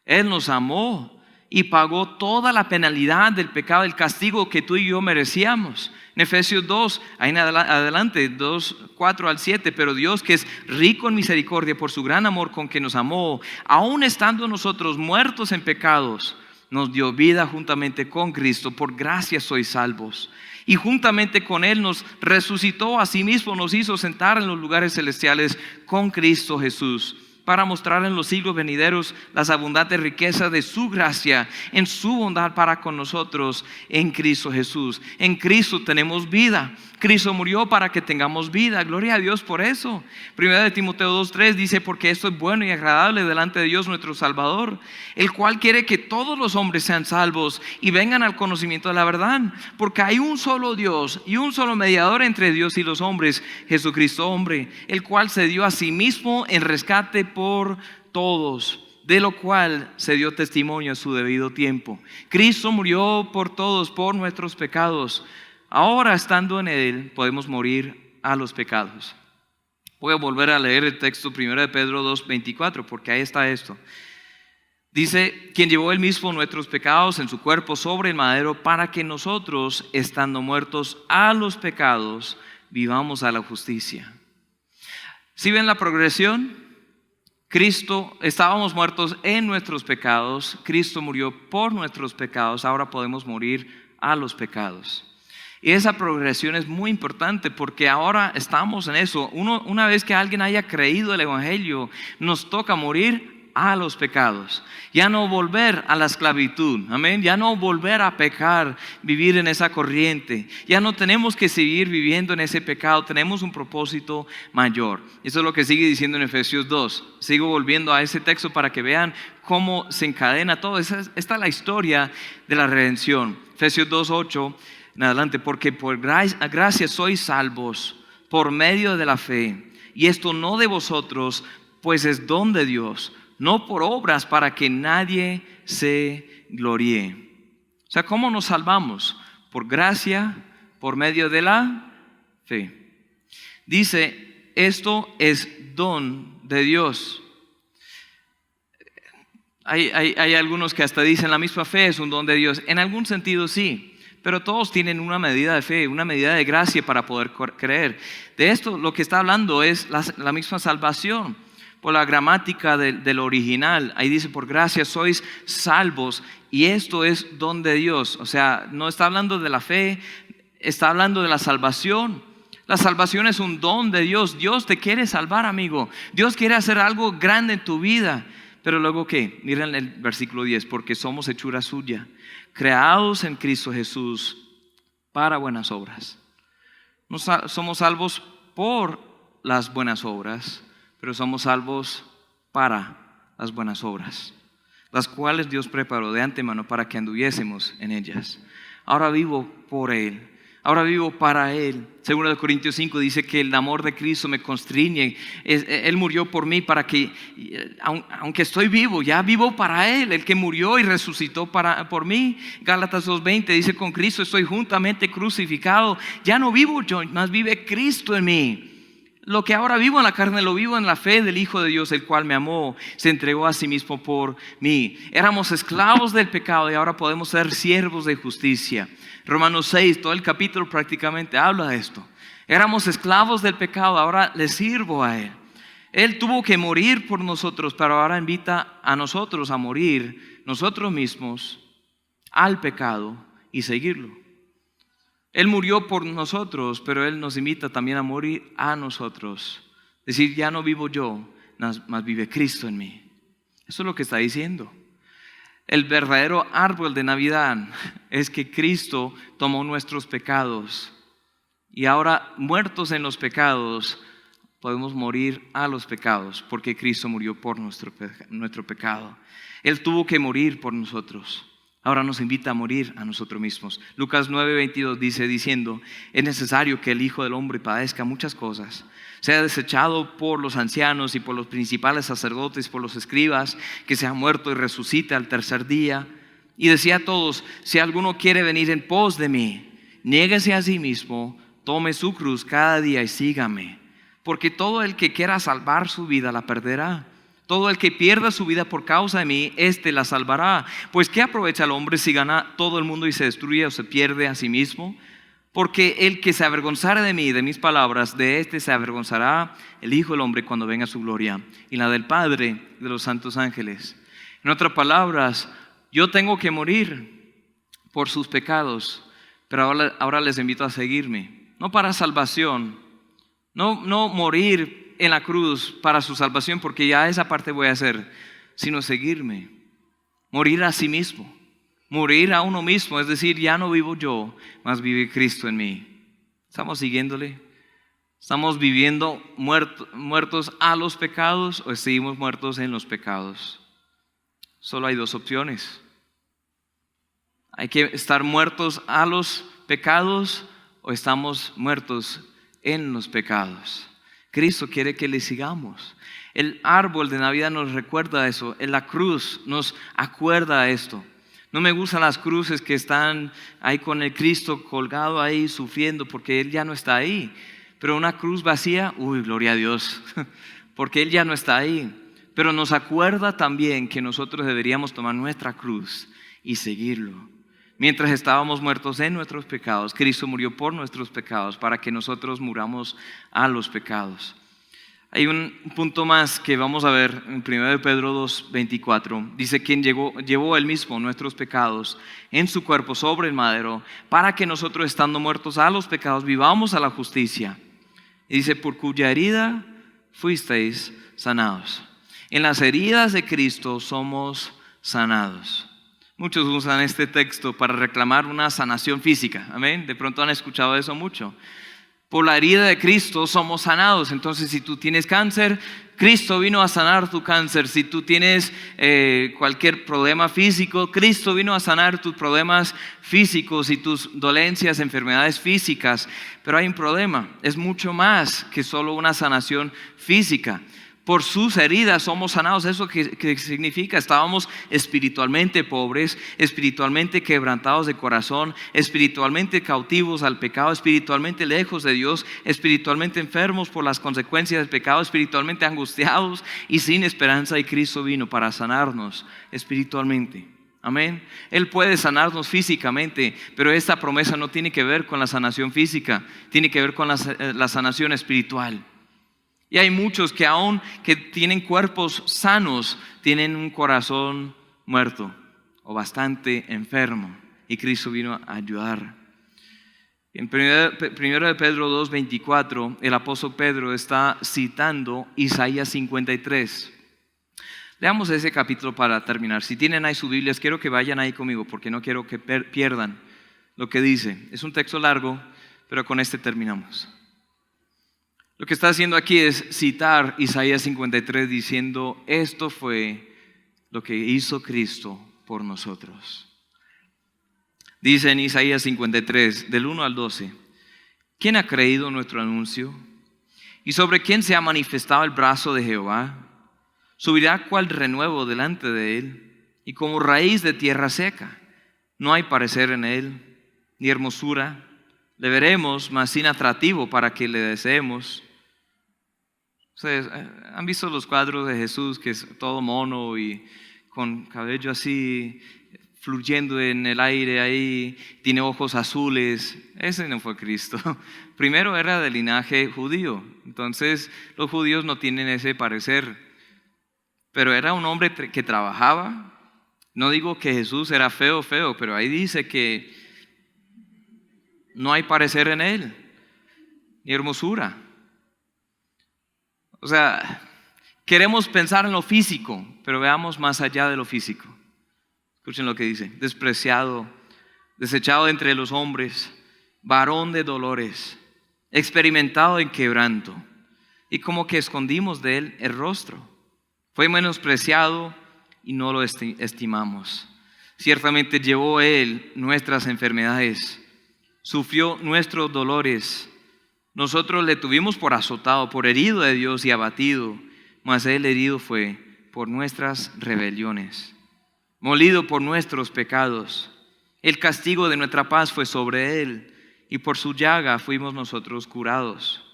Él nos amó y pagó toda la penalidad del pecado, el castigo que tú y yo merecíamos. En Efesios 2, ahí en adelante, 2, 4 al 7, pero Dios que es rico en misericordia por su gran amor con que nos amó, aun estando nosotros muertos en pecados, nos dio vida juntamente con Cristo, por gracia sois salvos. Y juntamente con Él nos resucitó, asimismo nos hizo sentar en los lugares celestiales con Cristo Jesús, para mostrar en los siglos venideros las abundantes riquezas de su gracia en su bondad para con nosotros en Cristo Jesús. En Cristo tenemos vida. Cristo murió para que tengamos vida. Gloria a Dios por eso. Primera de Timoteo 2:3 dice, porque esto es bueno y agradable delante de Dios nuestro Salvador, el cual quiere que todos los hombres sean salvos y vengan al conocimiento de la verdad. Porque hay un solo Dios y un solo mediador entre Dios y los hombres, Jesucristo hombre, el cual se dio a sí mismo en rescate por por todos, de lo cual se dio testimonio a su debido tiempo. Cristo murió por todos, por nuestros pecados. Ahora, estando en Él, podemos morir a los pecados. Voy a volver a leer el texto 1 de Pedro 2:24, porque ahí está esto. Dice, quien llevó él mismo nuestros pecados en su cuerpo sobre el madero, para que nosotros, estando muertos a los pecados, vivamos a la justicia. ¿Sí ven la progresión? Estábamos muertos en nuestros pecados, Cristo murió por nuestros pecados, ahora podemos morir a los pecados. Y esa progresión es muy importante porque ahora estamos en eso. Una vez que alguien haya creído el Evangelio, nos toca morir a los pecados. Ya no volver a la esclavitud, amén. Ya no volver a pecar, vivir en esa corriente. Ya no tenemos que seguir viviendo en ese pecado, tenemos un propósito mayor. Eso es lo que sigue diciendo en Efesios 2. Sigo volviendo a ese texto para que vean cómo se encadena todo. Esta es la historia de la redención. Efesios 2:8 en adelante, porque por gracia sois salvos por medio de la fe, y esto no de vosotros, pues es don de Dios, no por obras para que nadie se gloríe. O sea, ¿cómo nos salvamos? Por gracia, por medio de la fe. Dice, esto es don de Dios. Hay algunos que hasta dicen la misma fe es un don de Dios. En algún sentido sí. Pero todos tienen una medida de fe, una medida de gracia para poder creer. De esto lo que está hablando es la misma salvación. Por la gramática del original, ahí dice, por gracia sois salvos, y esto es don de Dios. O sea, no está hablando de la fe, está hablando de la salvación. La salvación es un don de Dios. Dios te quiere salvar, amigo. Dios quiere hacer algo grande en tu vida. Pero luego, ¿qué? Miren el versículo 10, porque somos hechura suya, creados en Cristo Jesús para buenas obras. No somos salvos por las buenas obras, pero somos salvos para las buenas obras, las cuales Dios preparó de antemano para que anduviésemos en ellas. Ahora vivo por Él, ahora vivo para Él. 2 Corintios 5 dice que el amor de Cristo me constriñe. Él murió por mí para que, aunque estoy vivo, ya vivo para Él, el que murió y resucitó por mí. Gálatas 2:20 dice, con Cristo estoy juntamente crucificado. Ya no vivo yo, más vive Cristo en mí. Lo que ahora vivo en la carne lo vivo en la fe del Hijo de Dios, el cual me amó, se entregó a sí mismo por mí. Éramos esclavos del pecado y ahora podemos ser siervos de justicia. Romanos 6, todo el capítulo prácticamente habla de esto. Éramos esclavos del pecado, ahora le sirvo a Él. Él tuvo que morir por nosotros, pero ahora invita a nosotros a morir nosotros mismos al pecado y seguirlo. Él murió por nosotros, pero Él nos invita también a morir a nosotros. Es decir, ya no vivo yo, más vive Cristo en mí. Eso es lo que está diciendo. El verdadero árbol de Navidad es que Cristo tomó nuestros pecados y ahora, muertos en los pecados, podemos morir a los pecados porque Cristo murió por nuestro pecado. Él tuvo que morir por nosotros. Ahora nos invita a morir a nosotros mismos. Lucas 9:22 dice diciendo, es necesario que el Hijo del Hombre padezca muchas cosas, sea desechado por los ancianos y por los principales sacerdotes, por los escribas, que sea muerto y resucite al tercer día. Y decía a todos, si alguno quiere venir en pos de mí, niéguese a sí mismo, tome su cruz cada día y sígame. Porque todo el que quiera salvar su vida la perderá. Todo el que pierda su vida por causa de mí, éste la salvará. Pues ¿qué aprovecha el hombre si gana todo el mundo y se destruye o se pierde a sí mismo? Porque el que se avergonzare de mí y de mis palabras, de éste se avergonzará el Hijo del Hombre cuando venga su gloria, y la del Padre y de los santos ángeles. En otras palabras, yo tengo que morir por sus pecados, pero ahora les invito a seguirme. No para salvación, no morir en la cruz para su salvación, porque ya esa parte voy a hacer, sino seguirme, morir a sí mismo, morir a uno mismo, es decir, ya no vivo yo, más vive Cristo en mí. ¿Estamos siguiéndole? ¿Estamos viviendo muertos a los pecados o seguimos muertos en los pecados? Solo hay dos opciones. Hay que estar muertos a los pecados o estamos muertos en los pecados. Cristo quiere que le sigamos. El árbol de Navidad nos recuerda eso. En la cruz nos acuerda esto. No me gustan las cruces que están ahí con el Cristo colgado ahí sufriendo porque Él ya no está ahí. Pero una cruz vacía, gloria a Dios, porque Él ya no está ahí. Pero nos acuerda también que nosotros deberíamos tomar nuestra cruz y seguirlo. Mientras estábamos muertos en nuestros pecados, Cristo murió por nuestros pecados para que nosotros muramos a los pecados. Hay un punto más que vamos a ver en 1 Pedro 2:24. Dice: quien llevó Él mismo nuestros pecados en su cuerpo sobre el madero, para que nosotros, estando muertos a los pecados, vivamos a la justicia. Y dice: por cuya herida fuisteis sanados. En las heridas de Cristo somos sanados. Muchos usan este texto para reclamar una sanación física. Amén. De pronto han escuchado eso mucho. Por la herida de Cristo somos sanados. Entonces, si tú tienes cáncer, Cristo vino a sanar tu cáncer. Si tú tienes cualquier problema físico, Cristo vino a sanar tus problemas físicos y tus dolencias, enfermedades físicas. Pero hay un problema. Es mucho más que solo una sanación física. Por sus heridas somos sanados. ¿Eso qué significa? Estábamos espiritualmente pobres, espiritualmente quebrantados de corazón, espiritualmente cautivos al pecado, espiritualmente lejos de Dios, espiritualmente enfermos por las consecuencias del pecado, espiritualmente angustiados y sin esperanza. Y Cristo vino para sanarnos espiritualmente. Amén. Él puede sanarnos físicamente, pero esta promesa no tiene que ver con la sanación física, tiene que ver con la sanación espiritual. Y hay muchos que aún que tienen cuerpos sanos, tienen un corazón muerto o bastante enfermo. Y Cristo vino a ayudar. En 1 Pedro 2:24, el apóstol Pedro está citando Isaías 53. Leamos ese capítulo para terminar. Si tienen ahí sus Biblias, quiero que vayan ahí conmigo porque no quiero que pierdan lo que dice. Es un texto largo, pero con este terminamos. Lo que está haciendo aquí es citar Isaías 53 diciendo: esto fue lo que hizo Cristo por nosotros. Dice en Isaías 53, del 1 al 12: ¿quién ha creído nuestro anuncio? ¿Y sobre quién se ha manifestado el brazo de Jehová? Subirá cual renuevo delante de él, y como raíz de tierra seca. No hay parecer en él, ni hermosura. Le veremos, mas sin atractivo para que le deseemos. Ustedes han visto los cuadros de Jesús, que es todo mono y con cabello así fluyendo en el aire ahí, tiene ojos azules. Ese no fue Cristo. Primero era del linaje judío, entonces los judíos no tienen ese parecer, pero era un hombre que trabajaba. No digo que Jesús era feo, pero ahí dice que no hay parecer en él, ni hermosura. O sea, queremos pensar en lo físico, pero veamos más allá de lo físico. Escuchen lo que dice: despreciado, desechado entre los hombres, varón de dolores, experimentado en quebranto, y como que escondimos de él el rostro. Fue menospreciado y no lo estimamos. Ciertamente llevó él nuestras enfermedades, sufrió nuestros dolores. Nosotros le tuvimos por azotado, por herido de Dios y abatido, mas él herido fue por nuestras rebeliones, molido por nuestros pecados. El castigo de nuestra paz fue sobre él, y por su llaga fuimos nosotros curados.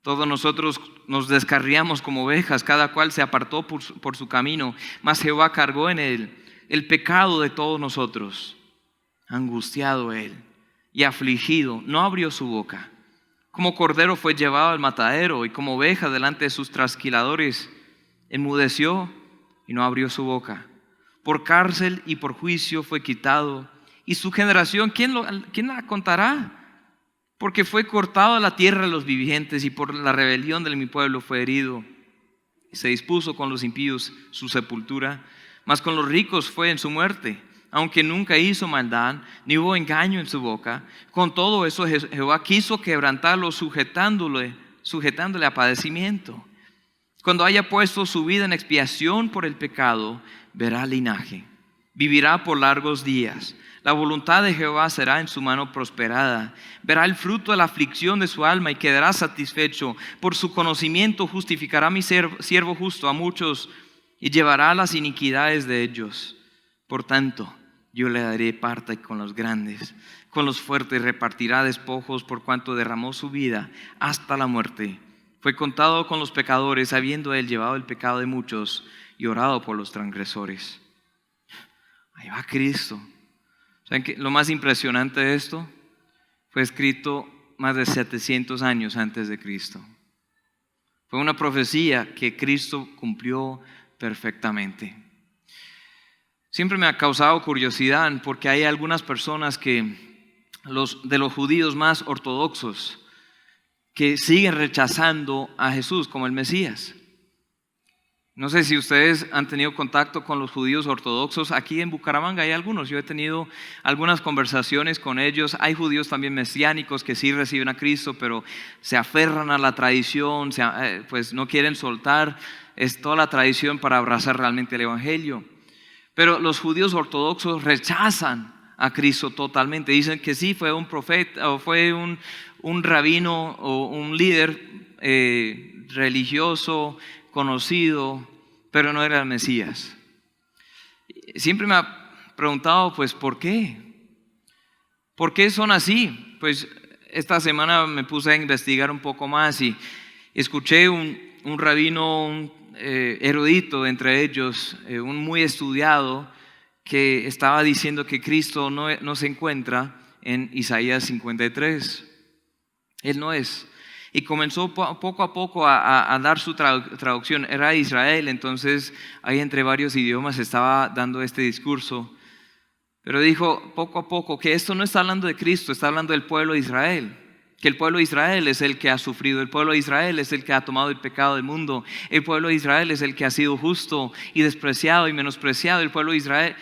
Todos nosotros nos descarriamos como ovejas, cada cual se apartó por su camino, mas Jehová cargó en él el pecado de todos nosotros. Angustiado él y afligido, no abrió su boca. Como cordero fue llevado al matadero, y como oveja delante de sus trasquiladores, enmudeció y no abrió su boca. Por cárcel y por juicio fue quitado, y su generación, ¿quién la contará? Porque fue cortado de la tierra de los vivientes, y por la rebelión de mi pueblo fue herido. Se dispuso con los impíos su sepultura, mas con los ricos fue en su muerte. Aunque nunca hizo maldad, ni hubo engaño en su boca, con todo eso Jehová quiso quebrantarlo, sujetándole a padecimiento. Cuando haya puesto su vida en expiación por el pecado, verá linaje vivirá por largos días. La voluntad de Jehová será en su mano prosperada. Verá el fruto de la aflicción de su alma y quedará satisfecho. Por su conocimiento justificará mi siervo justo a muchos y llevará las iniquidades de ellos. Por tanto, yo le daré parte con los grandes, con los fuertes repartirá despojos, por cuanto derramó su vida hasta la muerte. Fue contado con los pecadores, habiendo él llevado el pecado de muchos y orado por los transgresores. Ahí va Cristo. ¿Saben qué? Lo más impresionante de esto fue escrito más de 700 años antes de Cristo. Fue una profecía que Cristo cumplió perfectamente. Siempre me ha causado curiosidad porque hay algunas personas de los judíos más ortodoxos que siguen rechazando a Jesús como el Mesías. No sé si ustedes han tenido contacto con los judíos ortodoxos. Aquí en Bucaramanga hay algunos. Yo he tenido algunas conversaciones con ellos. Hay judíos también mesiánicos que sí reciben a Cristo, pero se aferran a la tradición, pues no quieren soltar toda la tradición para abrazar realmente el Evangelio. Pero los judíos ortodoxos rechazan a Cristo totalmente. Dicen que sí, fue un profeta o fue un rabino o un líder religioso conocido, pero no era el Mesías. Siempre me ha preguntado, pues, ¿por qué? ¿Por qué son así? Pues esta semana me puse a investigar un poco más y escuché un rabino, erudito entre ellos, un muy estudiado, que estaba diciendo que Cristo no se encuentra en Isaías 53. Él no es. Y comenzó poco a poco a dar su traducción. Era de Israel, entonces ahí entre varios idiomas estaba dando este discurso. Pero dijo poco a poco que esto no está hablando de Cristo, está hablando del pueblo de Israel. Que el pueblo de Israel es el que ha sufrido, el pueblo de Israel es el que ha tomado el pecado del mundo, el pueblo de Israel es el que ha sido justo y despreciado y menospreciado, el pueblo de Israel.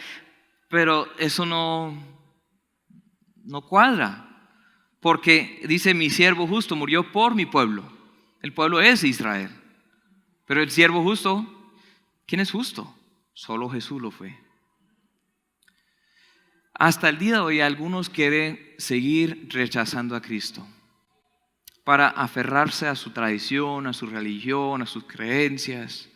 Pero eso no cuadra. Porque dice, mi siervo justo murió por mi pueblo. El pueblo es Israel. Pero el siervo justo, ¿quién es justo? Solo Jesús lo fue. Hasta el día de hoy algunos quieren seguir rechazando a Cristo para aferrarse a su tradición, a su religión, a sus creencias.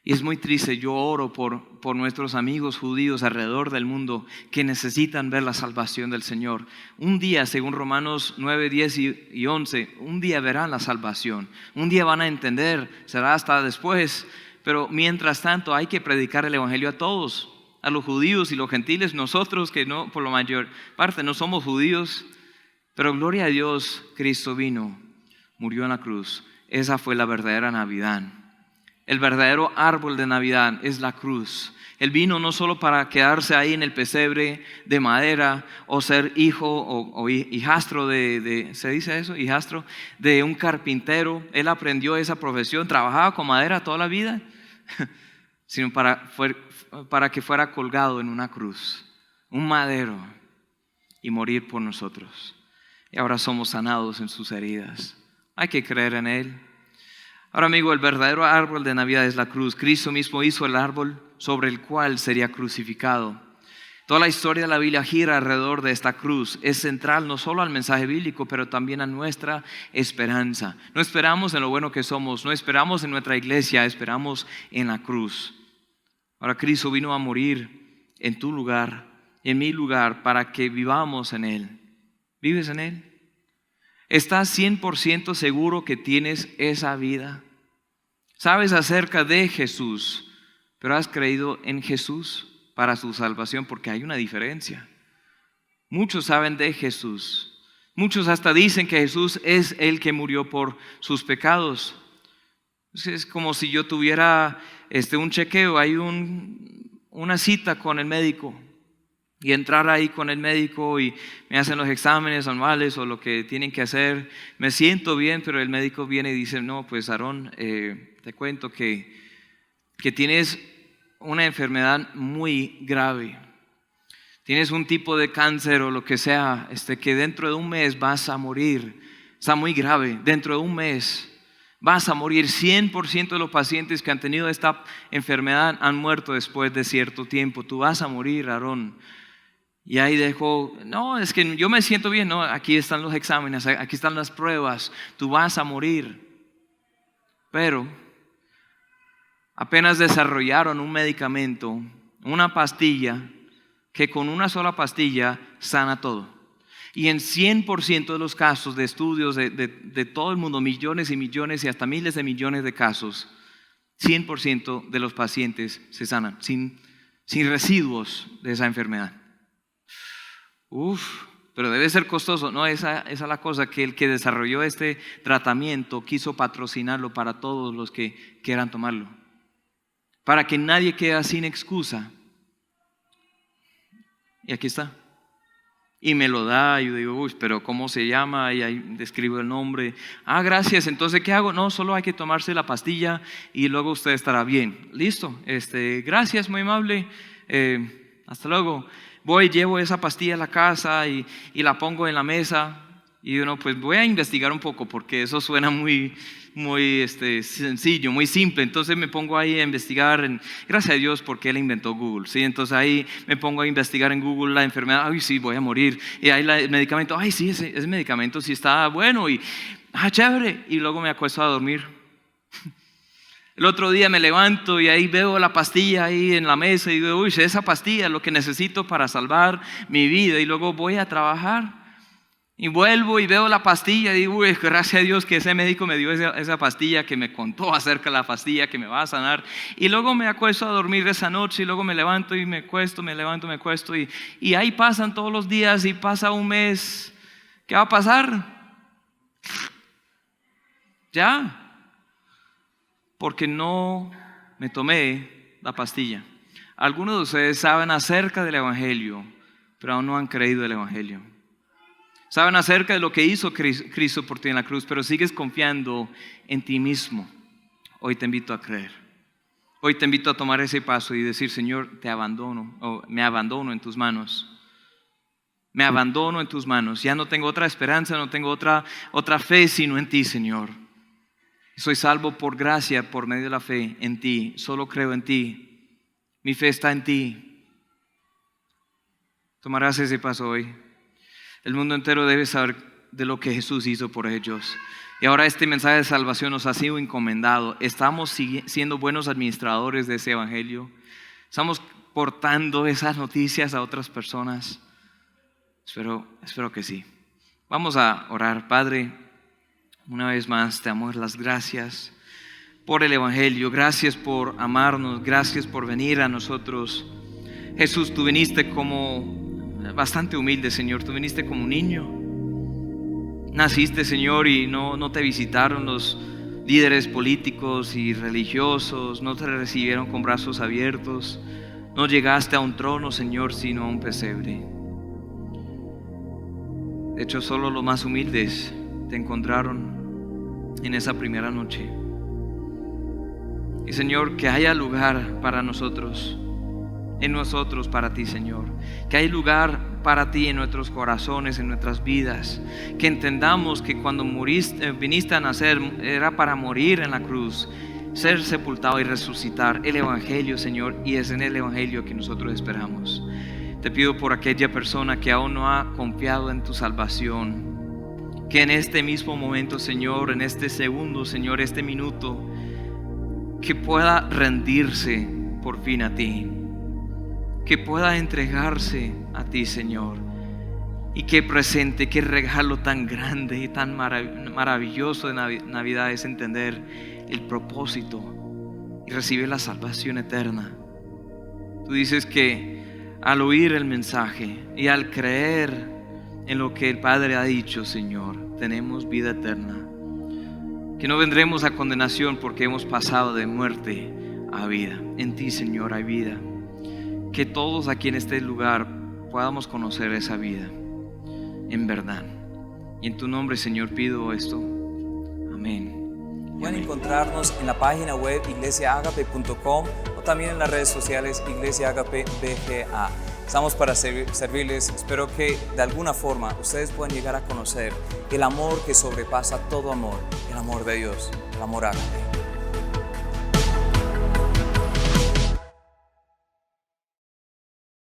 Y es muy triste. Yo oro por nuestros amigos judíos alrededor del mundo que necesitan ver la salvación del Señor. Un día, según Romanos 9, 10 y 11, un día verán la salvación. Un día van a entender, será hasta después. Pero mientras tanto hay que predicar el Evangelio a todos, a los judíos y los gentiles. Nosotros que no, por la mayor parte no somos judíos, pero gloria a Dios, Cristo vino, murió en la cruz. Esa fue la verdadera Navidad. El verdadero árbol de Navidad es la cruz. Él vino no solo para quedarse ahí en el pesebre de madera o ser hijo o hijastro ¿se dice eso? Hijastro de un carpintero. Él aprendió esa profesión, trabajaba con madera toda la vida, sino para que fuera colgado en una cruz, un madero, y morir por nosotros. Y ahora somos sanados en sus heridas. Hay que creer en Él. Ahora, amigo, el verdadero árbol de Navidad es la cruz. Cristo mismo hizo el árbol sobre el cual sería crucificado. Toda la historia de la Biblia gira alrededor de esta cruz. Es central no solo al mensaje bíblico, pero también a nuestra esperanza. No esperamos en lo bueno que somos, no esperamos en nuestra iglesia, esperamos en la cruz. Ahora, Cristo vino a morir en tu lugar, en mi lugar, para que vivamos en Él. ¿Vives en Él? ¿Estás 100% seguro que tienes esa vida? ¿Sabes acerca de Jesús, pero has creído en Jesús para su salvación? Porque hay una diferencia. Muchos saben de Jesús. Muchos hasta dicen que Jesús es el que murió por sus pecados. Es como si yo tuviera un chequeo, hay una cita con el médico. Y entrar ahí con el médico y me hacen los exámenes anuales o lo que tienen que hacer. Me siento bien, pero el médico viene y dice, no, pues Aarón, te cuento que tienes una enfermedad muy grave. Tienes un tipo de cáncer o lo que sea, que dentro de un mes vas a morir. Está muy grave, dentro de un mes Vas a morir. 100% de los pacientes que han tenido esta enfermedad han muerto después de cierto tiempo. Tú vas a morir, Aarón. Y ahí dejó, no, es que yo me siento bien, no, aquí están los exámenes, aquí están las pruebas, tú vas a morir. Pero apenas desarrollaron un medicamento, una pastilla, que con una sola pastilla sana todo. Y en 100% de los casos de estudios de todo el mundo, millones y millones y hasta miles de millones de casos, 100% de los pacientes se sanan sin residuos de esa enfermedad. Pero debe ser costoso. No, esa es la cosa, que el que desarrolló este tratamiento quiso patrocinarlo para todos los que quieran tomarlo, para que nadie quede sin excusa. Y aquí está. Y me lo da, y yo digo, pero ¿cómo se llama? Y ahí describo el nombre. Gracias, entonces ¿qué hago? No, solo hay que tomarse la pastilla y luego usted estará bien. Listo, gracias, muy amable, hasta luego. Voy, llevo esa pastilla a la casa y la pongo en la mesa. Y uno, pues voy a investigar un poco, porque eso suena muy sencillo, muy simple. Entonces me pongo ahí a investigar, gracias a Dios porque Él inventó Google, ¿sí? Entonces ahí me pongo a investigar en Google la enfermedad. Sí, voy a morir. Y ahí el medicamento, sí, ese medicamento sí está bueno y chévere. Y luego me acuesto a dormir. El otro día me levanto y ahí veo la pastilla ahí en la mesa y digo, esa pastilla es lo que necesito para salvar mi vida. Y luego voy a trabajar. Y vuelvo y veo la pastilla y digo, gracias a Dios que ese médico me dio esa pastilla, que me contó acerca de la pastilla que me va a sanar. Y luego me acuesto a dormir esa noche y luego me levanto y me acuesto, me levanto, me acuesto. Y ahí pasan todos los días y pasa un mes. ¿Qué va a pasar? Ya. Porque no me tomé la pastilla. Algunos de ustedes saben acerca del Evangelio, pero aún no han creído el Evangelio. Saben acerca de lo que hizo Cristo por ti en la cruz, pero sigues confiando en ti mismo. Hoy te invito a creer. Hoy te invito a tomar ese paso y decir, Señor, te abandono, o me abandono en tus manos. Me abandono en tus manos. Ya no tengo otra esperanza, no tengo otra fe sino en ti, Señor. Soy salvo por gracia, por medio de la fe en ti. Solo creo en ti. Mi fe está en ti. Tomarás ese paso hoy. El mundo entero debe saber de lo que Jesús hizo por ellos. Y ahora este mensaje de salvación nos ha sido encomendado. Estamos siendo buenos administradores de ese evangelio. Estamos portando esas noticias a otras personas. Espero que sí. Vamos a orar. Padre, una vez más te damos las gracias por el evangelio. Gracias por amarnos. Gracias por venir a nosotros. Jesús, tú viniste como bastante humilde, Señor. Tú viniste como un niño. Naciste, Señor, y no te visitaron los líderes políticos y religiosos. No te recibieron con brazos abiertos. No llegaste a un trono, Señor, sino a un pesebre. De hecho, solo los más humildes te encontraron en esa primera noche. Y, Señor, que haya lugar para nosotros, en nosotros para ti, Señor. Que hay lugar para ti en nuestros corazones, en nuestras vidas. Que entendamos que cuando viniste a nacer era para morir en la cruz, ser sepultado y resucitar. El evangelio, Señor, y es en el evangelio que nosotros esperamos. Te pido por aquella persona que aún no ha confiado en tu salvación, que en este mismo momento, Señor, en este segundo, Señor, este minuto, que pueda rendirse por fin a ti, que pueda entregarse a ti, Señor. Y qué presente, qué regalo tan grande y tan maravilloso de Navidad es entender el propósito y recibir la salvación eterna. Tú dices que al oír el mensaje y al creer en lo que el Padre ha dicho, Señor, tenemos vida eterna. Que no vendremos a condenación porque hemos pasado de muerte a vida. En ti, Señor, hay vida. Que todos aquí en este lugar podamos conocer esa vida en verdad. Y en tu nombre, Señor, pido esto. Amén. Pueden encontrarnos en la página web iglesiaagape.com o también en las redes sociales Iglesia Agape BGA. Estamos para servirles. Espero que de alguna forma ustedes puedan llegar a conocer el amor que sobrepasa todo amor. el amor de Dios, el amor ágape.